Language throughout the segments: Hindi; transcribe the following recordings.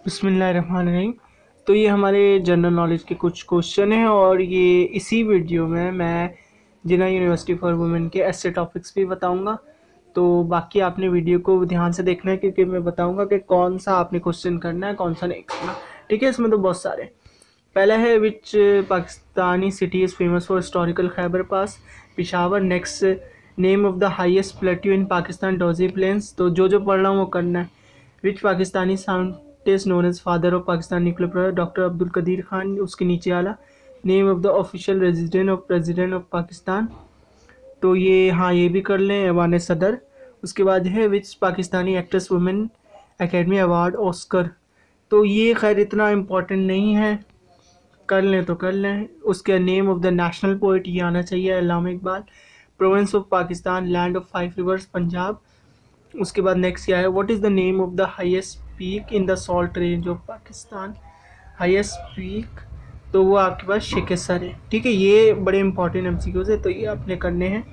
बिस्मिल्लाहिर्रहमानिर्रहीम। तो ये हमारे जनरल नॉलेज के कुछ क्वेश्चन हैं और ये इसी वीडियो में मैं जिन्ना यूनिवर्सिटी फॉर वुमेन के ऐसे टॉपिक्स भी बताऊंगा। तो बाकी आपने वीडियो को ध्यान से देखना है क्योंकि मैं बताऊंगा कि कौन सा आपने क्वेश्चन करना है कौन सा नहीं करना। ठीक है, इसमें तो बहुत सारे। पहला है which Pakistani city is famous for historical Khyber pass, Peshawar. Next, name of the highest plateau in Pakistan, Deosai plains. तो जो पढ़ रहा हूँ वो करना है। Which Pakistani scientist known as father of Pakistan nuclear project, doctor Abdul Qadeer Khan. उसके नीचे वाला, name of the official resident of president of Pakistan. तो ये हाँ ये भी कर लें, ऐवान सदर। उसके बाद है which Pakistani actress women academy award Oscar. तो ये खैर इतना इम्पोर्टेंट नहीं है, कर लें तो कर लें। उसके name of the national poet ये आना चाहिए, Allama Iqbal. Province of Pakistan, land of 5 rivers, Punjab. उसके बाद नेक्स्ट क्या है, what is the name of the highest peak in the salt range of Pakistan. Highest peak तो वो आपके पास शेखसर है। ठीक है, ये बड़े इंपॉर्टेंट एमसीक्यूज है तो ये आपने करने हैं।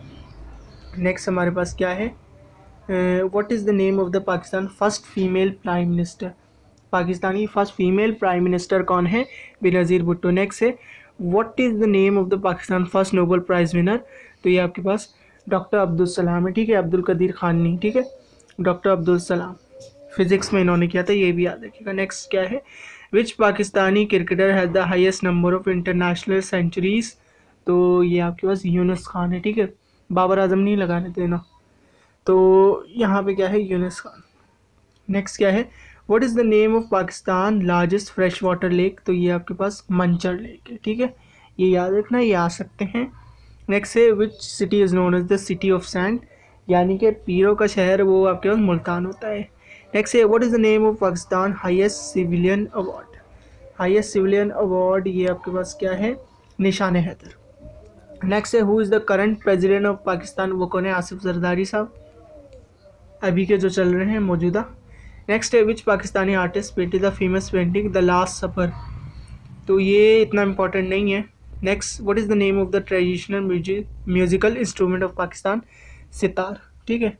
नेक्स्ट हमारे पास क्या है, what is the name of the Pakistan first female prime minister. Pakistani first female prime minister कौन है, बेनज़ीर भुट्टो। नेक्स्ट है, what is the name of the Pakistan first Nobel prize winner. तो ये आपके पास डॉक्टर अब्दुल सलाम है। ठीक है, अब्दुल कदीर खान नहीं, ठीक है, डॉक्टर अब्दुल सलाम। फिज़िक्स में इन्होंने किया था, ये भी याद रखिएगा। नेक्स्ट क्या है, which Pakistani cricketer has the highest number of international centuries. तो ये आपके पास यूनुस खान है। ठीक है, बाबर आजम नहीं लगाने देना। तो यहाँ पे क्या है, यूनुस खान। नेक्स्ट क्या है, what is the name of Pakistan largest fresh water lake. तो ये आपके पास मंचर लेक है। ठीक है, ये याद रखना, ये आ सकते हैं। नेक्स्ट है, which city is known as the city of sand, यानी कि पीरों का शहर वो आपके पास मुल्तान होता है। नेक्स्ट है, what is the name of Pakistan highest civilian award. Highest civilian award ये आपके पास क्या है, निशान हैदर। नेक्स्ट है, who is the current president of Pakistan. वो कौन है, आसिफ जरदारी साहब, अभी के जो चल रहे हैं मौजूदा। नेक्स्ट है, which Pakistani artist painted the famous painting the last supper. तो ये इतना इम्पोर्टेंट नहीं है। Next, what is the name of the traditional musical instrument of Pakistan, sitar. ठीक है,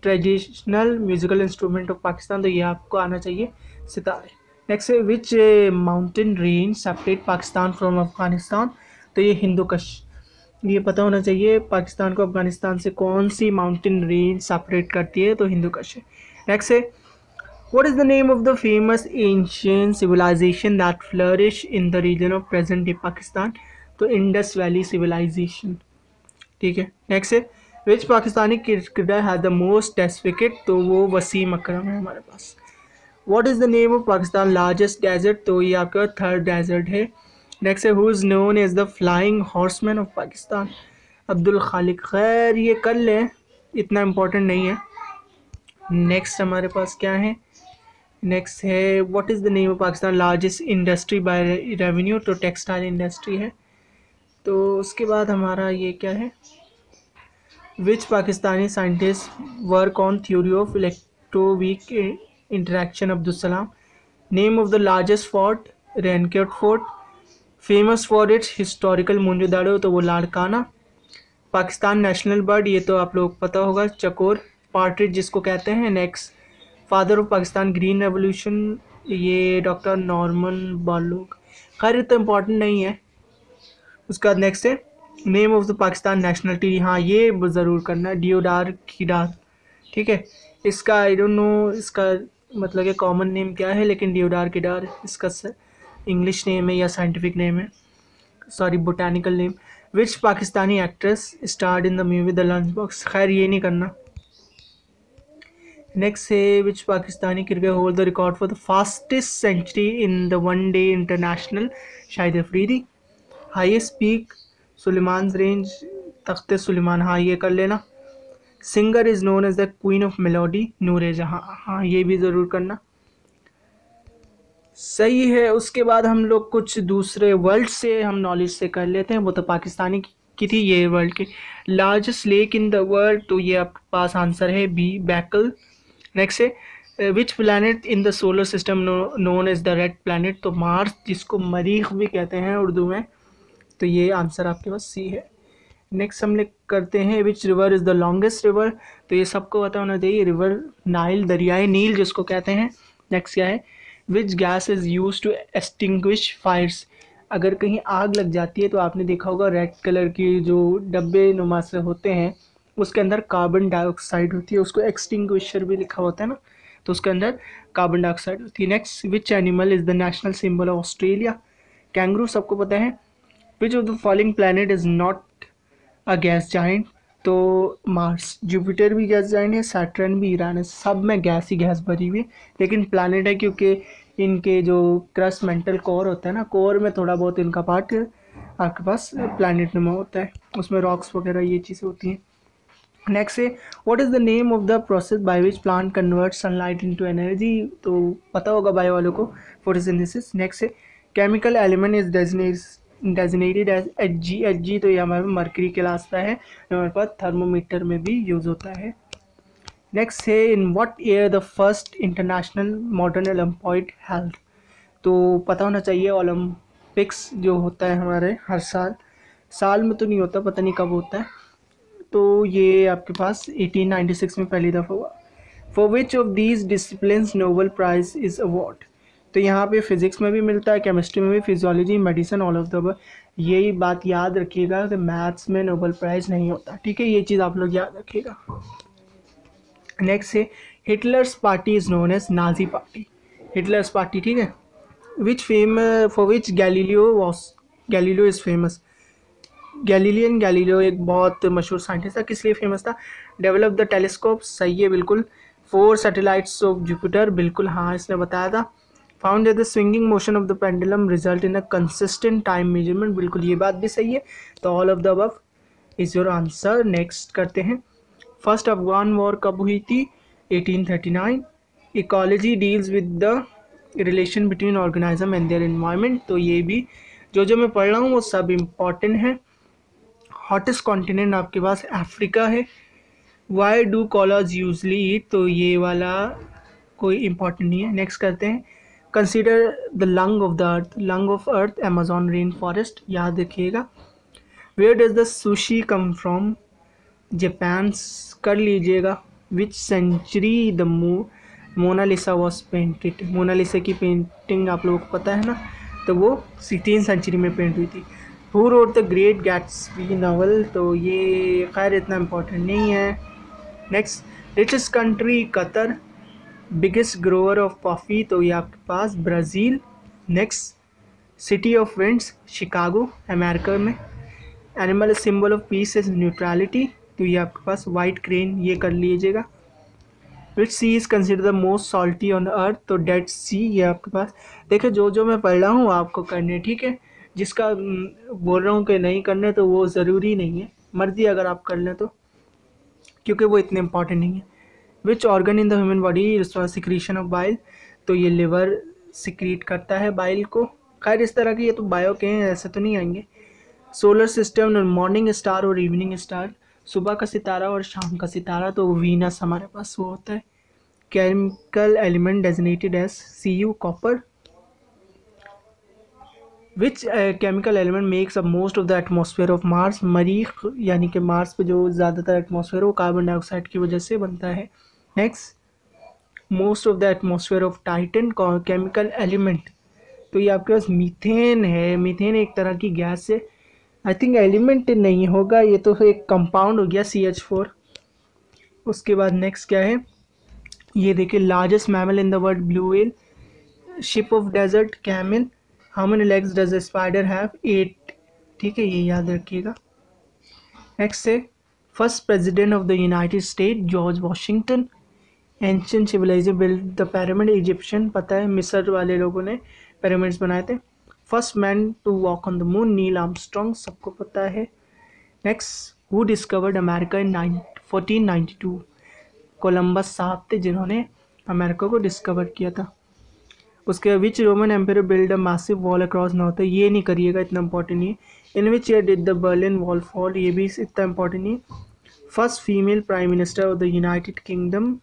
traditional musical instrument of Pakistan, तो ये आपको आना चाहिए, सितार। नेक्स्ट है, which mountain range separate Pakistan from Afghanistan. तो ये हिंदुकश, ये पता होना चाहिए पाकिस्तान को अफगानिस्तान से कौन सी माउंटेन रेंज सेपरेट करती है, तो हिंदुकश है। नेक्स्ट है, what is the name of the famous ancient civilisation that flourish in the region of present day Pakistan. तो इंडस वैली सिविलाइजेशन। ठीक है, नेक्स्ट है, which Pakistani cricketer has the most test wicket. तो वो वसीम अकरम है हमारे पास। What is the name of Pakistan largest desert. तो ये आपका थर्ड डेजर्ट है। नेक्स्ट है, who is known as the flying horseman of Pakistan. Abdul खालिक। खैर ये कर लें, इतना इम्पोर्टेंट नहीं है। नेक्स्ट हमारे पास क्या है, नेक्स्ट है, what is the name of Pakistan largest industry by revenue. तो टेक्सटाइल इंडस्ट्री है। तो उसके बाद हमारा ये क्या है, which Pakistani scientist work on theory of electroweak interaction, Abdul Salam. Name of the largest fort, Ranikot fort. Famous for its historical Mohenjodaro. तो वो लाड़काना। पाकिस्तान नेशनल बर्ड, ये तो आप लोग पता होगा, चकोर, पार्ट्रिज जिसको कहते हैं। Next, father of Pakistan green revolution, ये डॉक्टर नॉर्मन बॉरलॉग। खैर इतना इम्पोर्टेंट नहीं है। उसके बाद नेक्स्ट है, name of the Pakistan national tree. हाँ ये ज़रूर करना है, डियोडार कीडार। ठीक है, इसका आई डोंट नो इसका मतलब कि कॉमन नेम क्या है, लेकिन डियोडार कीडार इसका इंग्लिश नेम है या साइंटिफिक नेम है, sorry botanical name. Which Pakistani actress starred in the movie the lunch box. खैर ये नहीं करना। नेक्स्ट है, which Pakistani cricketer hold the record for the fastest century in the one day international, Shahid Afridi. Highest peak Sulaiman range, Takht-e Sulaiman. हाँ ये कर लेना। Singer is known as the queen of melody, Noor Jahan. हाँ ये भी ज़रूर करना, सही है। उसके बाद हम लोग कुछ दूसरे वर्ल्ड से हम नॉलेज से कर लेते हैं, वो तो पाकिस्तानी की थी। ये वर्ल्ड की largest lake in the world, तो ये आपके पास आंसर है बी, बैकल। नेक्स्ट है, which planet in the solar system known as the red planet. तो मार्स, जिसको मरीख भी कहते हैं उर्दू में। तो ये आंसर आपके पास सी है। नेक्स्ट हम लोग करते हैं, which river is the longest river. तो ये सबको पता होना चाहिए, रिवर नाइल, दरियाए नील जिसको कहते हैं। नेक्स्ट क्या है, which gas is use to extinguish fires. अगर कहीं आग लग जाती है तो आपने देखा होगा रेड कलर की जो डब्बे नुमा से होते हैं उसके अंदर कार्बन डाइऑक्साइड होती है, उसको एक्सटिंग्विशर भी लिखा होता है ना, तो उसके अंदर कार्बन डाइऑक्साइड होती है। Next, which animal is the national symbol of Australia? Kangaroo सबको पता है। Which of the following planet is not a gas giant? तो मार्स, जुपिटर भी गैस जाइंट है, सैटर्न भी, यूरेनस, सब में गैस ही गैस भरी हुई है, लेकिन प्लैनेट है क्योंकि इनके जो क्रस्ट मेंटल कोर होता है ना, कोर में थोड़ा बहुत इनका पार्ट आपके पास प्लैनेट नुमा होता है, उसमें रॉक्स वगैरह ये चीज़ें होती हैं। नेक्स्ट है what is the name of the process by which plant convert sunlight into energy? तो पता होगा बायो वालों को, फोटोसिंथेसिस। नेक्स्ट है chemical element is designated as Hg। Hg तो ये हमारे मरकरी कहलाता है, हमारे पास थर्मोमीटर में भी यूज़ होता है। नेक्स्ट है in what year the first international modern Olympic held? तो पता होना चाहिए, ओलंपिक्स जो होता है हमारे हर साल, साल में तो नहीं होता, पता नहीं कब होता है, तो ये आपके पास 1896 में पहली दफ़ा हुआ। For which of these disciplines Nobel prize is award? तो यहाँ पे फिज़िक्स में भी मिलता है, केमिस्ट्री में भी, physiology, medicine, all of the above. यही बात याद रखिएगा कि मैथ्स में नोबेल प्राइज़ नहीं होता, ठीक है, ये चीज़ आप लोग याद रखिएगा। नेक्स्ट है Hitler's party is known as Nazi party. Hitler's party, ठीक है। Which fame for which Galileo is famous? Galilean Galileo एक बहुत मशहूर साइंटिस्ट था, किस लिए फेमस था? डेवलप द टेलीस्कोप, सही है बिल्कुल। 4 सैटेलाइट्स ऑफ जुपिटर, बिल्कुल हाँ, इसने बताया था। Found the swinging motion of the pendulum result in a consistent time measurement, बिल्कुल ये बात भी सही है, तो all of the above is your answer. Next करते हैं, फर्स्ट अफगान वॉर कब हुई थी? 1839। Ecology deals with the relation between organism and their environment, तो ये भी जो मैं पढ़ रहा हूँ वो सब इम्पॉर्टेंट है। हॉटेस्ट कॉन्टिनेंट आपके पास अफ्रीका है। वाई डू कॉलर्स यूजली ईट? तो ये वाला कोई इम्पोर्टेंट नहीं है। नेक्स्ट करते हैं, consider the lung of the earth, lung of earth Amazon rain forest, याद रखिएगा। Where does the sushi come from? Japan, कर लीजिएगा। Which century the Mona Lisa was painted? Mona Lisa की पेंटिंग आप लोगों को पता है ना, तो वो 16th सेंचुरी में पेंट हुई थी। Who wrote the Great Gatsby novel? तो ये खैर इतना इम्पोर्टेंट नहीं है। Next, richest country Qatar, biggest grower of coffee, तो ये आपके पास Brazil. Next, city of winds, Chicago, America में। Animal symbol of peace is neutrality, तो ये आपके पास वाइट क्रेन, ये कर लीजिएगा। Which sea is consider the most salty on earth? तो डेड सी, ये आपके पास। देखिए जो मैं पढ़ रहा हूँ आपको करने, ठीक है, जिसका बोल रहा हूँ कि नहीं करने तो वो ज़रूरी नहीं है, मर्जी अगर आप कर लें तो, क्योंकि वो इतने इंपॉर्टेंट नहीं है। Which organ in the human body secretion of bile? तो ये लिवर सिक्रीट करता है बाइल को। खैर इस तरह के ये तो बायो के हैं, ऐसे तो नहीं आएंगे। सोलर सिस्टम, मॉर्निंग स्टार और इवनिंग स्टार, सुबह का सितारा और शाम का सितारा, तो वीनस हमारे पास वो होता है। Chemical element designated as Cu, copper. Which chemical element makes up most of the atmosphere of Mars? मरीख, यानी कि मार्स पे जो ज़्यादातर एटमॉस्फेयर वो कार्बन डाइऑक्साइड की वजह से बनता है। Next, most of the atmosphere of Titan, chemical element, तो ये आपके पास मीथेन है। मीथेन एक तरह की गैस है, आई थिंक एलिमेंट नहीं होगा, ये तो एक कंपाउंड हो गया CH4। उसके बाद नेक्स्ट क्या है, ये देखिए, largest mammal in the world, blue whale. Ship of desert, camel. How many legs does a spider have? 8, ठीक है, ये याद रखिएगा। नेक्स्ट है, first president of the United State, George Washington. Ancient civilization build the pyramid, Egyptian, पता है, मिस्र वाले लोगों ने पिरामिड्स बनाए थे। First man to walk on the moon, Neil Armstrong, सबको पता है। Next, who discovered America in 1492? Columbus साहब थे जिन्होंने अमेरिका को डिस्कवर किया था। उसके which Roman empire build a massive wall across north, ये नहीं करिएगा, इतना इंपॉर्टेंट नहीं है। In which year did the Berlin Wall fall, ये भी इतना इंपॉर्टेंट नहीं है। First female prime minister of the United Kingdom,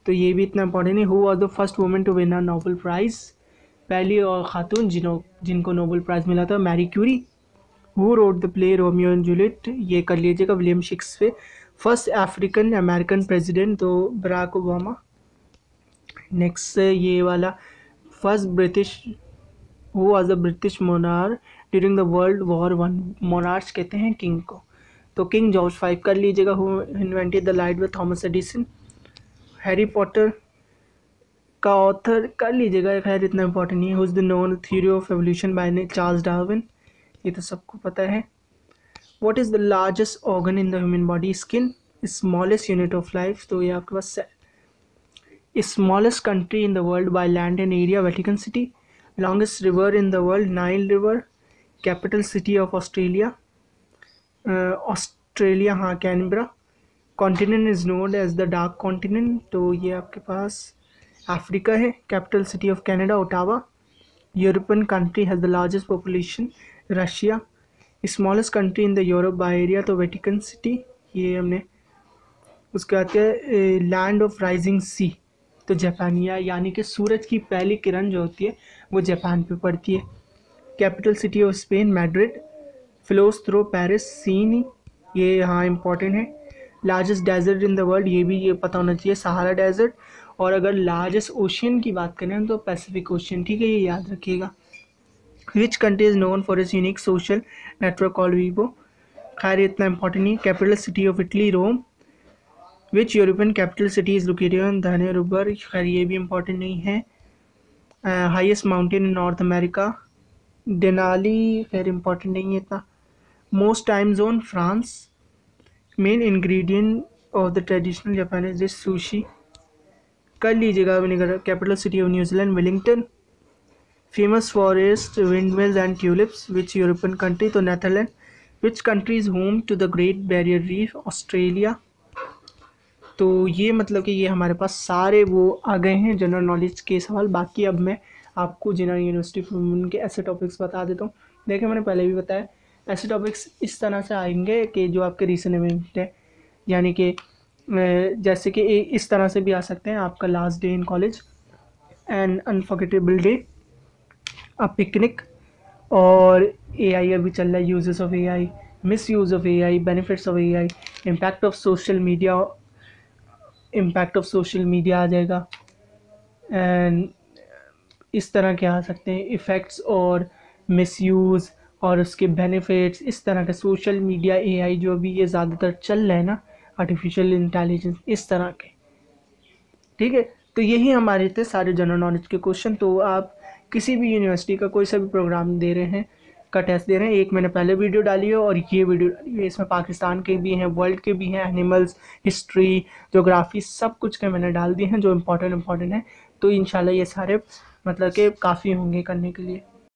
तो ये भी इतना इंपॉर्टेंट नहीं। Who was the first woman to win a Nobel prize? पहली और खातून जिनको नोबेल प्राइज़ मिला था, Marie Curie. Who wrote the play Romeo and Juliet, ये कर लीजिएगा, William Shakespeare. First African American president, तो बराक ओबामा। नेक्स्ट ये वाला first British who was the British monarch during the world war one. Monarch कहते हैं किंग को। तो किंग जॉर्ज 5 कर लीजिएगा। Who invented the light with Thomas Edison. Harry Potter का ऑथर कर लीजिएगा, खैर इतना इंपॉर्टेंट नहीं है। Who is the known theory of evolution by Charles Darwin, ये तो सबको पता है। What is the largest organ in the human body? Skin. Smallest unit of life, तो ये आपके पास smallest country in the world by land and area, Vatican City. Longest river in the world, Nile river. Capital city of Australia, Australia हाँ Canberra. Continent is known as the dark continent, तो ये आपके पास अफ्रीका है। Capital city of Canada, Ottawa. European country has the largest population, Russia. Smallest country in the Europe by area, तो वेटिकन सिटी, ये हमने। उसके बाद लैंड ऑफ राइजिंग सी, तो जापानिया, यानी कि सूरज की पहली किरण जो होती है वो जापान पे पड़ती है। Capital city of Spain, Madrid. Flows through Paris, Seine, ये यहाँ इंपॉर्टेंट है। Largest desert in the world, ये भी ये पता होना चाहिए, सहारा डेजर्ट। और अगर लार्जेस्ट ओशियन की बात करें तो पैसिफिक ओशियन, ठीक है, ये याद रखिएगा। Which country is known for its unique social network called Vivo, खैर इतना इंपॉर्टेंट नहीं। Capital city of Italy, Rome. Which European capital city is located on Danube, खैर ये भी इंपॉर्टेंट नहीं है। Highest mountain in North America, Denali, खैर इंपॉर्टेंट नहीं है इतना। Most time zone, France. Main ingredient of the traditional Japanese dish, sushi, कर लीजिएगा। Capital city of New Zealand, Wellington. Famous forest, windmills and tulips, which European country, तो Netherland. Which country is home to the Great Barrier Reef, Australia. तो ये मतलब कि ये हमारे पास सारे वो आ गए हैं जनरल नॉलेज के सवाल। बाकी अब मैं आपको जनरल यूनिवर्सिटी फॉर्म के ऐसे टॉपिक्स बता देता हूँ। देखिए मैंने पहले भी बताया, ऐसे टॉपिक्स इस तरह से आएंगे कि जो आपके रीसेंट इवेंट है, यानी कि जैसे कि इस तरह से भी आ सकते हैं। आपका last day in college, an unforgettable day, a picnic, और एआई अभी चल रहा है, uses of AI, misuse of AI, benefits of AI, impact of social media, impact of social media आ जाएगा। एंड इस तरह के आ सकते हैं, इफ़ेक्ट्स और मिसयूज़ और उसके बेनिफिट्स, इस तरह के सोशल मीडिया, एआई जो भी ये ज़्यादातर चल रहा है ना, आर्टिफिशियल इंटेलिजेंस, इस तरह के, ठीक है। तो यही हमारे थे सारे जनरल नॉलेज के क्वेश्चन। तो आप किसी भी यूनिवर्सिटी का कोई सा भी प्रोग्राम दे रहे हैं, का टेस्ट दे रहे हैं, एक मैंने पहले वीडियो डाली है और ये वीडियो डाली है, इसमें पाकिस्तान के भी हैं, वर्ल्ड के भी हैं, एनिमल्स, हिस्ट्री, ज्योग्राफी, सब कुछ के मैंने डाल दिए हैं जो इम्पोर्टेंट है। तो इंशाल्लाह ये सारे मतलब कि काफ़ी होंगे करने के लिए।